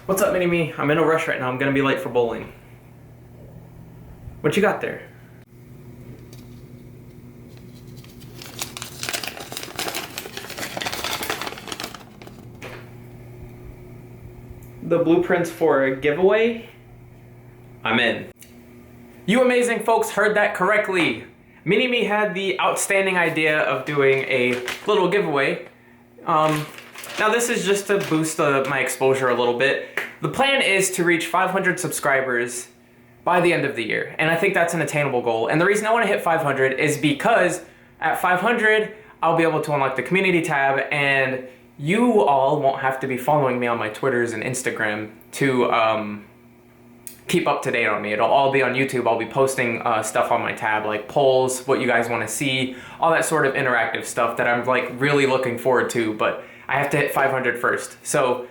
What's up, Mini-Me? I'm in a rush right now. I'm gonna be late for bowling. What you got there? The blueprints for a giveaway? I'm in. You amazing folks heard that correctly. Mini-Me had the outstanding idea of doing a little giveaway. Now this is just to boost my exposure a little bit. The plan is to reach 500 subscribers by the end of the year, and I think that's an attainable goal. And the reason I want to hit 500 is because at 500, I'll be able to unlock the community tab, and you all won't have to be following me on my Twitters and Instagram to keep up to date on me. It'll all be on YouTube. I'll be posting stuff on my tab, like polls, what you guys want to see, all that sort of interactive stuff that I'm like really looking forward to, but I have to hit 500 first. So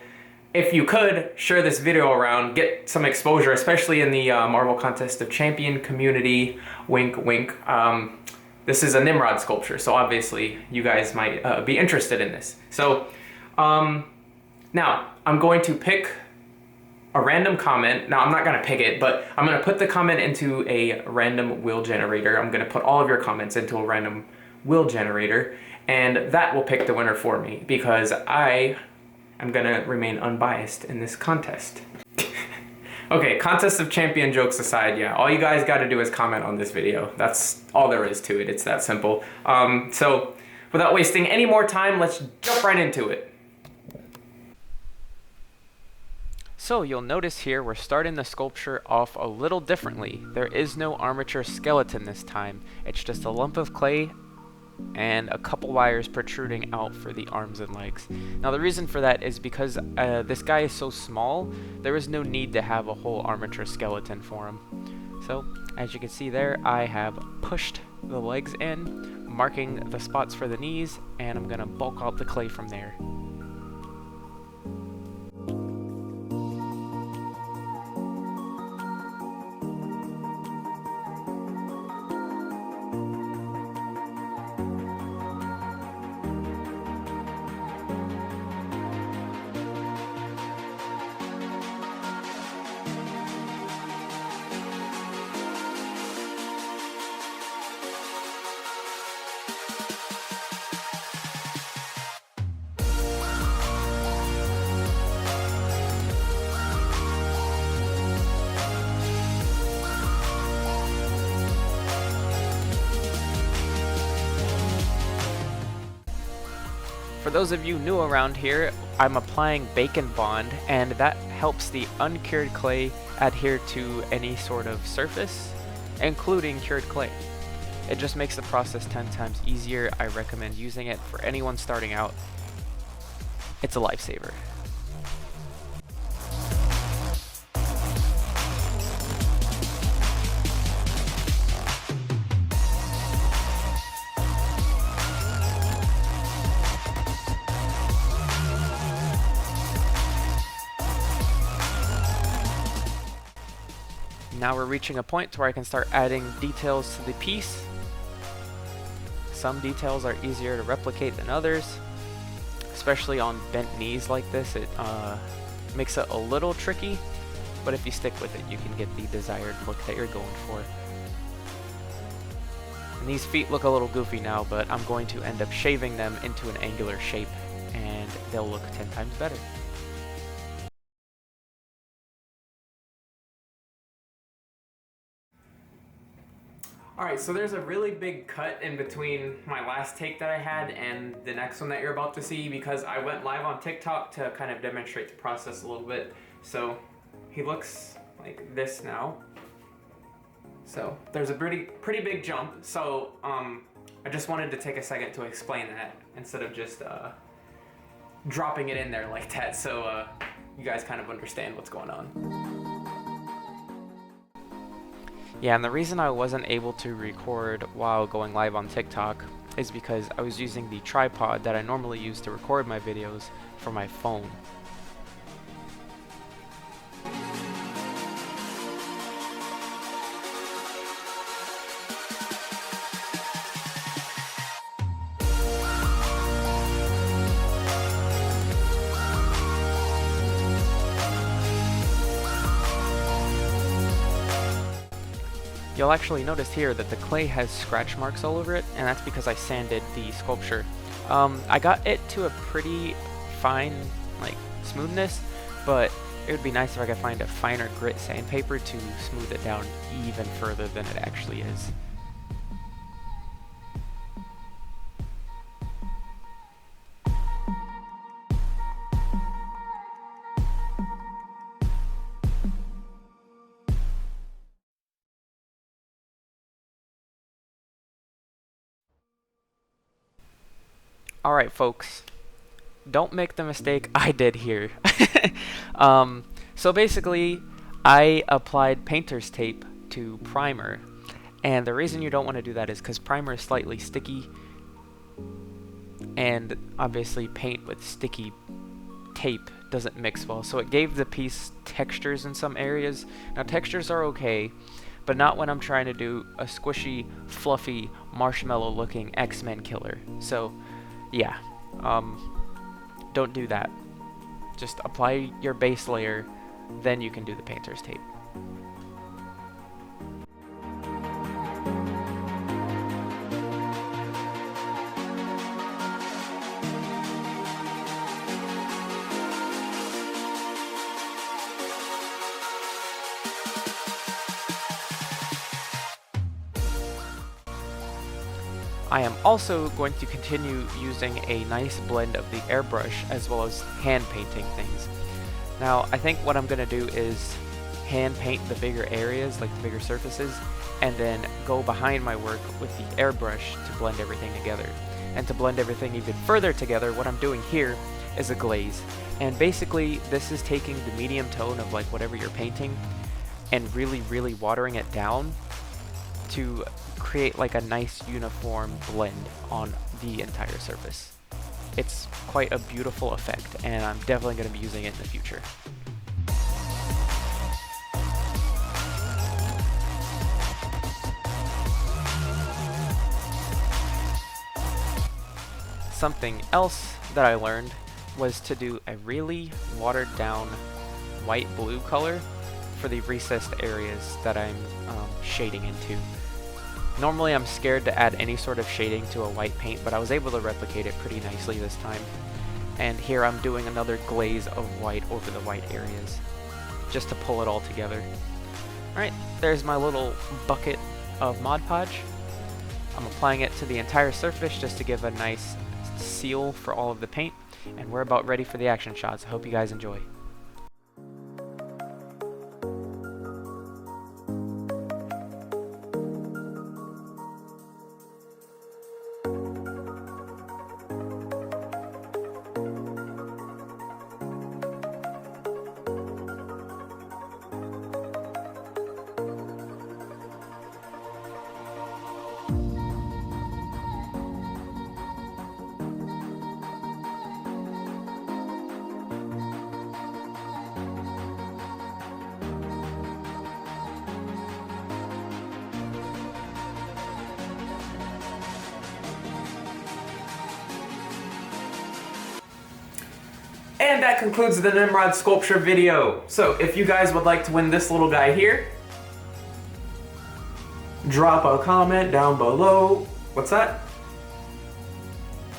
if you could share this video around, get some exposure, especially in the Marvel Contest of Champion community, wink wink. This is a Nimrod sculpture, so obviously you guys might be interested in this. So now I'm going to pick a random comment. Now I'm not gonna pick it, but I'm gonna put the comment into a random wheel generator. I'm gonna put all of your comments into a random wheel generator, and that will pick the winner for me because I am gonna remain unbiased in this contest. Okay, Contest of Champion jokes aside, yeah, all you guys gotta do is comment on this video. That's all there is to it, it's that simple. So without wasting any more time, let's jump right into it. So you'll notice here we're starting the sculpture off a little differently. There is no armature skeleton this time. It's just a lump of clay and a couple wires protruding out for the arms and legs. Now the reason for that is because this guy is so small, there is no need to have a whole armature skeleton for him. So as you can see there, I have pushed the legs in, marking the spots for the knees, and I'm gonna bulk out the clay from there. For those of you new around here, I'm applying bacon bond, and that helps the uncured clay adhere to any sort of surface, including cured clay. It just makes the process 10 times easier. I recommend using it for anyone starting out. It's a lifesaver. Now we're reaching a point where I can start adding details to the piece. Some details are easier to replicate than others, especially on bent knees like this. It makes it a little tricky, but if you stick with it, you can get the desired look that you're going for. And these feet look a little goofy now, but I'm going to end up shaving them into an angular shape, and they'll look 10 times better. Alright, so there's a really big cut in between my last take that I had and the next one that you're about to see because I went live on TikTok to kind of demonstrate the process a little bit. So he looks like this now. So there's a pretty big jump. So I just wanted to take a second to explain that instead of just dropping it in there like that, so you guys kind of understand what's going on. Yeah, and the reason I wasn't able to record while going live on TikTok is because I was using the tripod that I normally use to record my videos for my phone. you'll actually notice here that the clay has scratch marks all over it, and that's because I sanded the sculpture. I got it to a pretty fine, like, smoothness, but it would be nice if I could find a finer grit sandpaper to smooth it down even further than it actually is. Alright folks, don't make the mistake I did here. So basically, I applied painter's tape to primer, and the reason you don't want to do that is because primer is slightly sticky, and obviously paint with sticky tape doesn't mix well, so it gave the piece textures in some areas. Now textures are okay, but not when I'm trying to do a squishy, fluffy, marshmallow looking X-Men killer. So yeah, don't do that. Just apply your base layer, then you can do the painter's tape. I am also going to continue using a nice blend of the airbrush as well as hand painting things. Now, I think what I'm going to do is hand paint the bigger areas, like the bigger surfaces, and then go behind my work with the airbrush to blend everything together. And to blend everything even further together, what I'm doing here is a glaze. And basically, this is taking the medium tone of like whatever you're painting and really watering it down to create like a nice uniform blend on the entire surface. It's quite a beautiful effect, and I'm definitely going to be using it in the future. Something else that I learned was to do a really watered down white-blue color for the recessed areas that I'm shading into. Normally I'm scared to add any sort of shading to a white paint, but I was able to replicate it pretty nicely this time. And here I'm doing another glaze of white over the white areas, just to pull it all together. Alright, there's my little bucket of Mod Podge. I'm applying it to the entire surface just to give a nice seal for all of the paint, and we're about ready for the action shots. I hope you guys enjoy. And that concludes the Nimrod sculpture video. So if you guys would like to win this little guy here, drop a comment down below. What's that?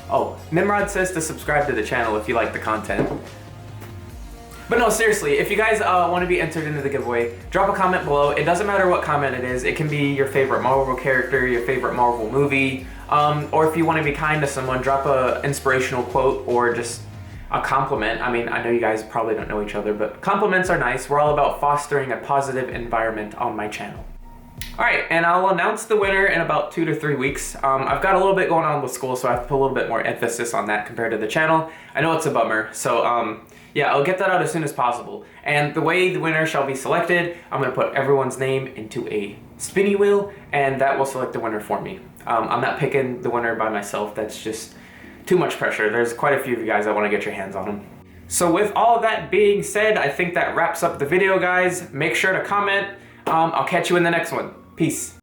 Oh, Nimrod says to subscribe to the channel if you like the content. But no, seriously, if you guys want to be entered into the giveaway, drop a comment below. It doesn't matter what comment it is. It can be your favorite Marvel character, your favorite Marvel movie, or if you want to be kind to someone, drop a inspirational quote or just a compliment. I mean, I know you guys probably don't know each other, but compliments are nice. We're all about fostering a positive environment on my channel. Alright, and I'll announce the winner in about 2 to 3 weeks. I've got a little bit going on with school, so I have to put a little bit more emphasis on that compared to the channel. I know it's a bummer, so yeah, I'll get that out as soon as possible. And the way the winner shall be selected, I'm going to put everyone's name into a spinny wheel, and that will select the winner for me. I'm not picking the winner by myself. That's just too much pressure. There's quite a few of you guys that want to get your hands on them. So with all that being said, I think that wraps up the video, guys. Make sure to comment. I'll catch you in the next one. Peace.